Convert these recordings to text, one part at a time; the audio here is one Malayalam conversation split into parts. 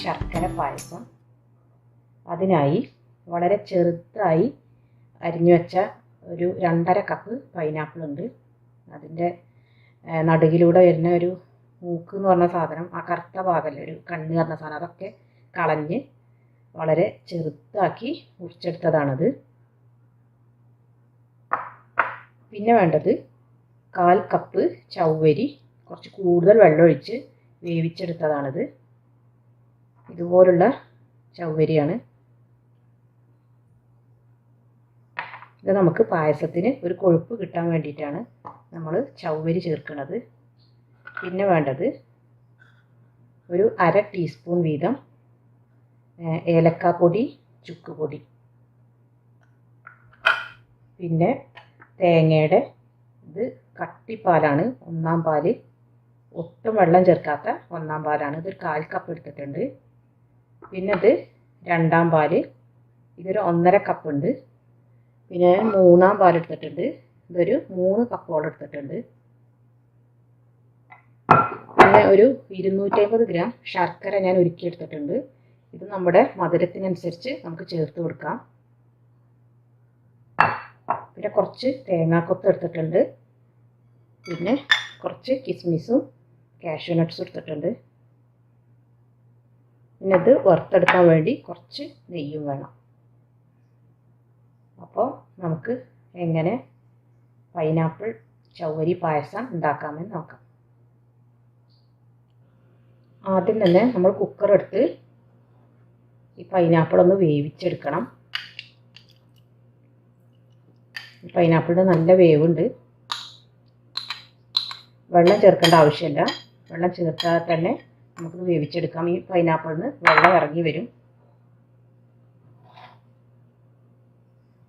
ശർക്കര പായസം. അതിനായി വളരെ ചെറുതായി അരിഞ്ഞു വെച്ച ഒരു 2.5 കപ്പ് പൈനാപ്പിൾ ഉണ്ട്. അതിൻ്റെ നടുകിലൂടെ വരുന്ന ഒരു മൂക്ക് എന്ന് പറഞ്ഞ സാധനം, ആ കറുത്ത ഭാഗമല്ലേ, ഒരു കണ്ണ് പറഞ്ഞ സാധനം, അതൊക്കെ കളഞ്ഞ് വളരെ ചെറുതാക്കി മുറിച്ചെടുത്തതാണത്. പിന്നെ വേണ്ടത് 1/4 കപ്പ് ചവ്വരി, കുറച്ച് കൂടുതൽ വെള്ളമൊഴിച്ച് വേവിച്ചെടുത്തതാണിത്. ഇതുപോലുള്ള ചവ്വരിയാണ്. ഇത് നമുക്ക് പായസത്തിന് ഒരു കൊഴുപ്പ് കിട്ടാൻ വേണ്ടിയിട്ടാണ് നമ്മൾ ചവ്വരി ചേർക്കുന്നത്. പിന്നെ വേണ്ടത് ഒരു 1/2 ടീസ്പൂൺ വീതം ഏലക്കാപ്പൊടി, ചുക്ക് പൊടി. പിന്നെ തേങ്ങയുടെ ഇത് കട്ടിപ്പാലാണ്, 1-ാം പാല്, ഒട്ടും വെള്ളം ചേർക്കാത്ത 1-ാം പാലാണ്. ഇതൊരു 1/4 കപ്പ് എടുത്തിട്ടുണ്ട്. പിന്നെ ഇത് 2-ാം പാല്, ഇതൊരു 1.5 കപ്പ് ഉണ്ട്. പിന്നെ 3-ാം പാൽ എടുത്തിട്ടുണ്ട്, ഇതൊരു 3 കപ്പോളം എടുത്തിട്ടുണ്ട്. പിന്നെ ഒരു 250 ഗ്രാം ശർക്കര ഞാൻ ഉരുക്കി എടുത്തിട്ടുണ്ട്. ഇത് നമ്മുടെ മധുരത്തിനനുസരിച്ച് നമുക്ക് ചേർത്ത് കൊടുക്കാം. പിന്നെ കുറച്ച് തേങ്ങാക്കൊത്ത് എടുത്തിട്ടുണ്ട്. പിന്നെ കുറച്ച് കിസ്മിസും കാഷ്യൂ നട്ട്സും എടുത്തിട്ടുണ്ട്. പിന്നെ ഇത് വറുത്തെടുക്കാൻ വേണ്ടി കുറച്ച് നെയ്യും വേണം. അപ്പോൾ നമുക്ക് എങ്ങനെ പൈനാപ്പിൾ ചവ്വരി പായസം ഉണ്ടാക്കാമെന്ന് നോക്കാം. ആദ്യം തന്നെ നമ്മൾ കുക്കർ എടുത്ത് ഈ പൈനാപ്പിൾ ഒന്ന് വേവിച്ചെടുക്കണം. ഈ പൈനാപ്പിളിന് നല്ല വേവുണ്ട്. വെള്ളം ചേർക്കേണ്ട ആവശ്യമില്ല. വെള്ളം ചേർത്താൽ തന്നെ നമുക്ക് വേവിച്ചെടുക്കാം. ഈ പൈനാപ്പിളിന് വെള്ളം ഇറങ്ങി വരും.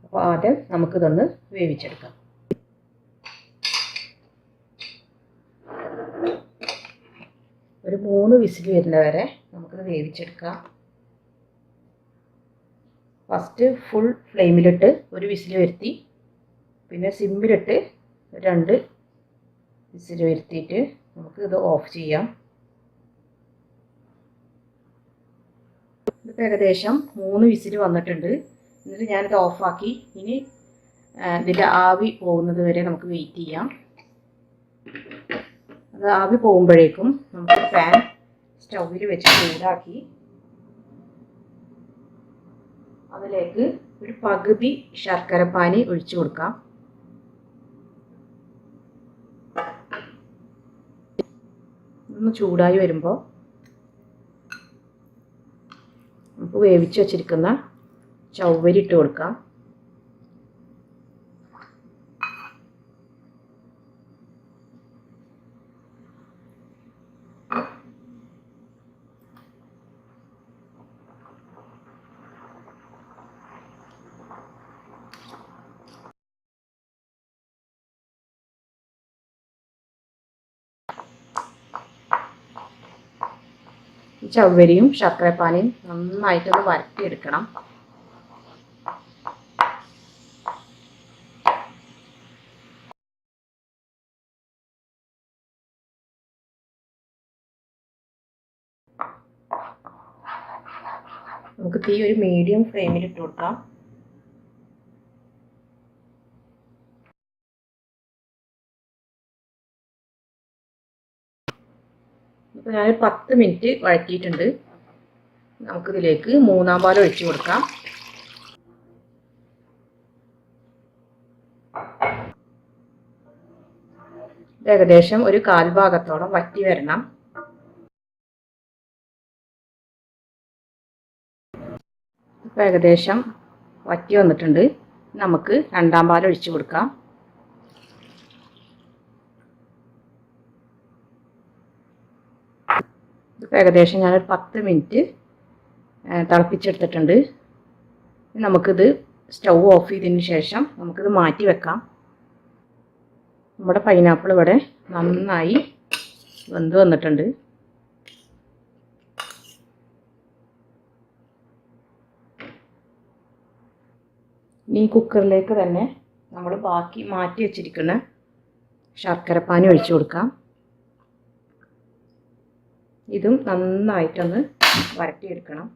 അപ്പോൾ ആദ്യം നമുക്കിതൊന്ന് വേവിച്ചെടുക്കാം. ഒരു 3 വിസിൽ വരുന്നവരെ നമുക്കിത് വേവിച്ചെടുക്കാം. ഫസ്റ്റ് ഫുൾ ഫ്ലെയിമിലിട്ട് ഒരു വിസിൽ വരുത്തി, പിന്നെ സിമ്മിലിട്ട് 2 വിസിൽ വരുത്തിയിട്ട് നമുക്ക് ഇത് ഓഫ് ചെയ്യാം. ഇതിപ്പോൾ ഏകദേശം 3 വിസിൽ വന്നിട്ടുണ്ട്. എന്നിട്ട് ഞാനിത് ഓഫാക്കി. ഇനി ഇതിൻ്റെ ആവി പോകുന്നത് വരെ നമുക്ക് വെയിറ്റ് ചെയ്യാം. അത് ആവി പോകുമ്പോഴേക്കും നമുക്ക് പാൻ സ്റ്റൗവിൽ വെച്ച് ചൂടാക്കി അതിലേക്ക് ഒരു പകുതി ശർക്കരപ്പാനി ഒഴിച്ചു കൊടുക്കാം. ഒന്ന് ചൂടായി വരുമ്പോൾ നമുക്ക് വേവിച്ച് വച്ചിരിക്കുന്ന ചവ്വരി ഇട്ട് കൊടുക്കാം. ചവ്വരിയും ശർക്കരപ്പാനിയും നന്നായിട്ടൊന്ന് വരട്ടിയെടുക്കണം. നമുക്ക് തീ ഒരു മീഡിയം ഫ്ലെയിമിൽ ഇട്ട് കൊടുക്കാം. ഇപ്പോൾ ഞാനൊരു 10 മിനിറ്റ് വഴറ്റിയിട്ടുണ്ട്. നമുക്കിതിലേക്ക് 3-ാം പാൽ ഒഴിച്ച് കൊടുക്കാം. ഏകദേശം ഒരു 1/4 ഭാഗത്തോളം വറ്റി വരണം. ഇപ്പോൾ ഏകദേശം വറ്റി വന്നിട്ടുണ്ട്. നമുക്ക് 2-ാം പാൽ ഒഴിച്ച് കൊടുക്കാം. ഇപ്പോൾ ഏകദേശം ഞാനൊരു 10 മിനിറ്റ് തിളപ്പിച്ചെടുത്തിട്ടുണ്ട്. നമുക്കിത് സ്റ്റൗ ഓഫ് ചെയ്തതിന് ശേഷം നമുക്കിത് മാറ്റി വെക്കാം. നമ്മുടെ പൈനാപ്പിൾ ഇവിടെ നന്നായി വെന്ത് വന്നിട്ടുണ്ട്. ഈ കുക്കറിലേക്ക് തന്നെ നമ്മൾ ബാക്കി മാറ്റി വെച്ചിരിക്കുന്ന ശർക്കരപ്പാനി ഒഴിച്ചു കൊടുക്കാം. ഇതും നന്നായിട്ടൊന്ന് വരട്ടിയെടുക്കണം.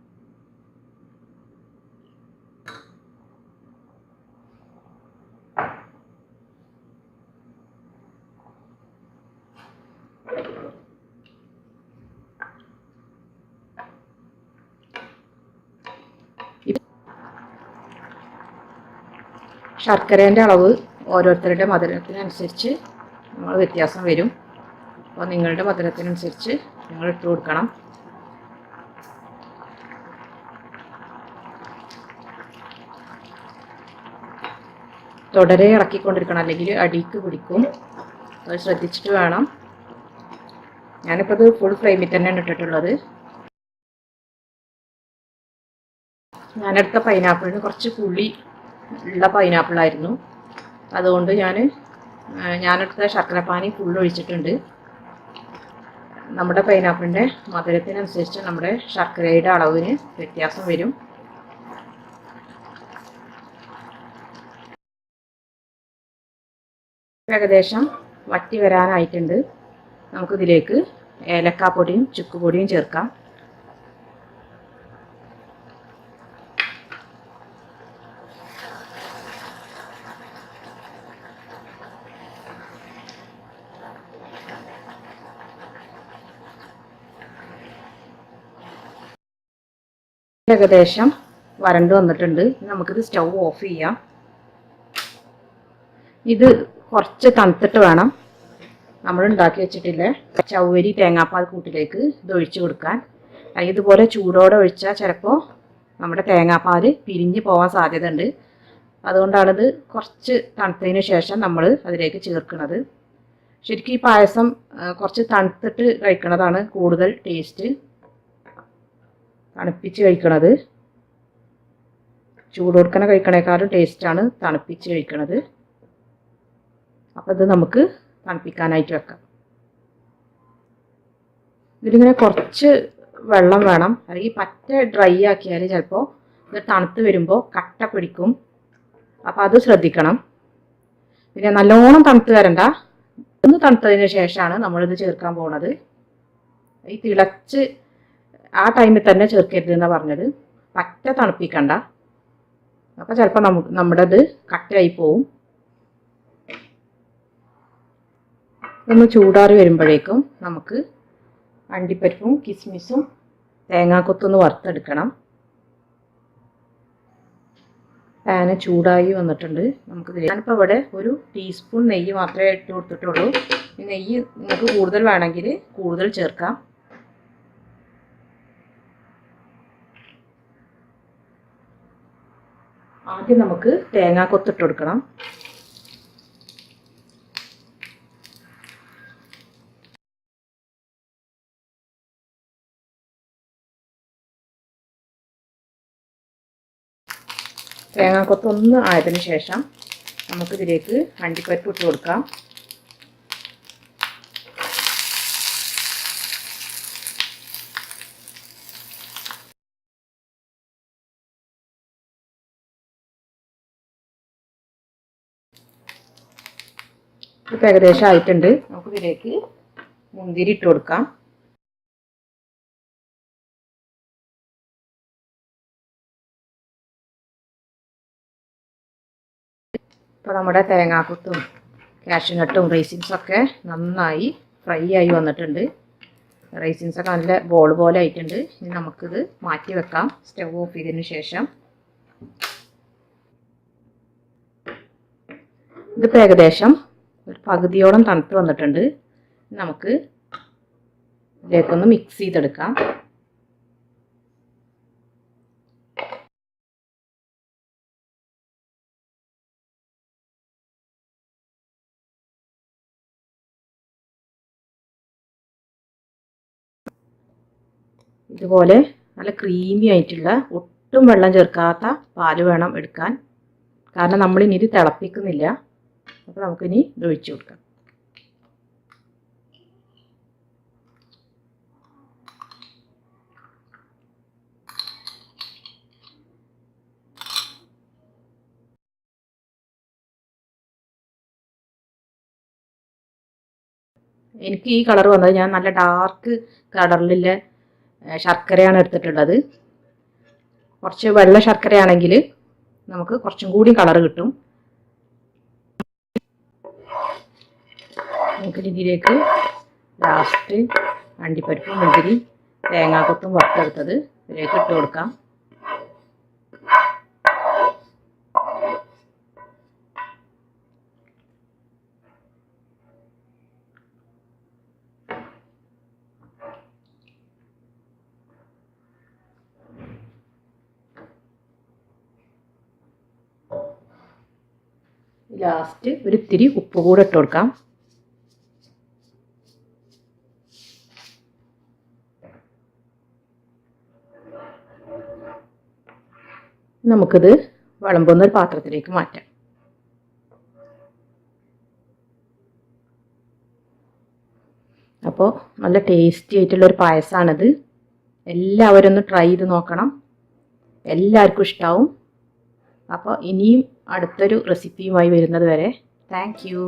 ശർക്കരേൻ്റെ അളവ് ഓരോരുത്തരുടെ മധുരത്തിനനുസരിച്ച് നമ്മൾ വ്യത്യാസം വരും. അപ്പോൾ നിങ്ങളുടെ മധുരത്തിനനുസരിച്ച് നിങ്ങൾ ഇട്ട് കൊടുക്കണം. തുടരെ ഇളക്കിക്കൊണ്ടിരിക്കണം, അല്ലെങ്കിൽ അടിക്ക് പിടിക്കും. അത് ശ്രദ്ധിച്ചിട്ട് വേണം. ഞാനിപ്പോൾ ഇത് ഫുൾ ഫ്ലെയിമിൽ തന്നെയാണ് ഇട്ടിട്ടുള്ളത്. ഞാനെടുത്ത പൈനാപ്പിളിന് കുറച്ച് പുളി ഉള്ള പൈനാപ്പിളായിരുന്നു. അതുകൊണ്ട് ഞാനെടുത്ത ശർക്കരപ്പാനി ഫുൾ ഒഴിച്ചിട്ടുണ്ട്. നമ്മുടെ പൈനാപ്പിളിൻ്റെ മധുരത്തിനനുസരിച്ച് നമ്മുടെ ശർക്കരയുടെ അളവിന് വ്യത്യാസം വരും. ഏകദേശം വറ്റി വരാനായിട്ടുണ്ട്. നമുക്കിതിലേക്ക് ഏലക്കാപ്പൊടിയും ചുക്കുപൊടിയും ചേർക്കാം. ഏകദേശം വരണ്ട് വന്നിട്ടുണ്ട്. നമുക്കിത് സ്റ്റൗ ഓഫ് ചെയ്യാം. ഇത് കുറച്ച് തണുത്തിട്ട് വേണം നമ്മൾ ഉണ്ടാക്കി വെച്ചിട്ടില്ലേ ചവ്വരി തേങ്ങാപ്പാൽ കൂട്ടിലേക്ക് ഇത് ഒഴിച്ചു കൊടുക്കാൻ. ഇതുപോലെ ചൂടോടെ ഒഴിച്ചാൽ ചിലപ്പോൾ നമ്മുടെ തേങ്ങാപ്പാൽ പിരിഞ്ഞ് പോകാൻ സാധ്യത ഉണ്ട്. അതുകൊണ്ടാണിത് കുറച്ച് തണുത്തതിന് ശേഷം നമ്മൾ അതിലേക്ക് ചേർക്കുന്നത്. ശരിക്കും ഈ പായസം കുറച്ച് തണുത്തിട്ട് കഴിക്കുന്നതാണ് കൂടുതൽ ടേസ്റ്റ്. തണുപ്പിച്ച് കഴിക്കണത് ചൂടോടുക്കനെ കഴിക്കണേക്കാളും ടേസ്റ്റാണ് തണുപ്പിച്ച് കഴിക്കണത്. അപ്പോൾ ഇത് നമുക്ക് തണുപ്പിക്കാനായിട്ട് വെക്കാം. ഇതിലിങ്ങനെ കുറച്ച് വെള്ളം വേണം, അല്ലെങ്കിൽ പറ്റ ഡ്രൈ ആക്കിയാൽ ചിലപ്പോൾ ഇത് തണുത്ത് വരുമ്പോൾ കട്ട പിടിക്കും. അപ്പോൾ അത് ശ്രദ്ധിക്കണം. പിന്നെ നല്ലോണം തണുത്ത് വരണ്ട. ഒന്ന് തണുത്തതിന് ശേഷമാണ് നമ്മളിത് ചേർക്കാൻ പോകുന്നത്. ഈ തിളച്ച് ആ ടൈമിൽ തന്നെ ചേർക്കരുതെന്നാണ് പറഞ്ഞത്. പറ്റ തണുപ്പിക്കണ്ട, അപ്പോൾ ചിലപ്പോൾ നമ്മുടെ ഇത് കട്ടയായി പോവും. ഒന്ന് ചൂടാറി വരുമ്പോഴേക്കും നമുക്ക് അണ്ടിപ്പരിപ്പും കിസ്മിസും തേങ്ങാക്കൊത്തൊന്ന് വറുത്തെടുക്കണം. പാന് ചൂടായി വന്നിട്ടുണ്ട്. ഞാനിപ്പോൾ ഇവിടെ ഒരു ടീസ്പൂൺ നെയ്യ് മാത്രമേ ഇട്ട് കൊടുത്തിട്ടുള്ളൂ. ഈ നെയ്യ് നിങ്ങൾക്ക് കൂടുതൽ വേണമെങ്കിൽ കൂടുതൽ ചേർക്കാം. ആദ്യം നമുക്ക് തേങ്ങാക്കൊത്തിട്ട് കൊടുക്കണം. തേങ്ങാക്കൊത്തൊന്ന് ആയതിനു ശേഷം നമുക്കിതിലേക്ക് അണ്ടിപ്പരിപ്പ് ഇട്ട് കൊടുക്കാം. ഇപ്പോൾ ഏകദേശം ആയിട്ടുണ്ട്. നമുക്കിതിലേക്ക് മുന്തിരി ഇട്ട് കൊടുക്കാം. ഇപ്പോൾ നമ്മുടെ തേങ്ങാക്കൊത്തും കാഷ്യൂനട്ടും റൈസിൻസൊക്കെ നന്നായി ഫ്രൈ ആയി വന്നിട്ടുണ്ട്. റൈസിൻസൊക്കെ നല്ല ബോൾ പോലെ ആയിട്ടുണ്ട്. ഇനി നമുക്കിത് മാറ്റി വെക്കാം സ്റ്റൗ ഓഫ് ചെയ്തതിന് ശേഷം. ഇതിപ്പോൾ ഏകദേശം ഒരു പകുതിയോളം തണുത്ത് വന്നിട്ടുണ്ട്. നമുക്ക് ഇതിലേക്കൊന്ന് മിക്സ് ചെയ്തെടുക്കാം. ഇതുപോലെ നല്ല ക്രീമി ആയിട്ടുള്ള ഒട്ടും വെള്ളം ചേർക്കാത്ത പാല് വേണം എടുക്കാൻ. കാരണം നമ്മളിനി ഇത് തിളപ്പിക്കുന്നില്ല. അപ്പോൾ നമുക്കിനി ഇത് ഒഴിച്ചു കൊടുക്കാം. എനിക്ക് ഈ കളർ വന്നത് ഞാൻ നല്ല ഡാർക്ക് കളറിലുള്ള ശർക്കരയാണ് എടുത്തിട്ടുള്ളത്. കുറച്ച് വെള്ള ശർക്കരയാണെങ്കിൽ നമുക്ക് കുറച്ചും കൂടി കളർ കിട്ടും. നമുക്ക് ഇതിലേക്ക് ലാസ്റ്റ് അണ്ടിപ്പരിപ്പും മുന്തിരി തേങ്ങാക്കൊത്തും വറുത്തെടുത്തത് ഇതിലേക്ക് ഇട്ട് കൊടുക്കാം. ലാസ്റ്റ് ഒരു ഇത്തിരി ഉപ്പ് കൂടെ ഇട്ട് കൊടുക്കാം. നമുക്കിത് വിളമ്പുന്ന ഒരു പാത്രത്തിലേക്ക് മാറ്റാം. അപ്പോൾ നല്ല ടേസ്റ്റി ആയിട്ടുള്ളൊരു പായസമാണിത്. എല്ലാവരും ഒന്ന് ട്രൈ ചെയ്ത് നോക്കണം. എല്ലാവർക്കും ഇഷ്ടമാവും. അപ്പോൾ ഇനിയും അടുത്തൊരു റെസിപ്പിയുമായി വരുന്നത് വരെ താങ്ക് യു.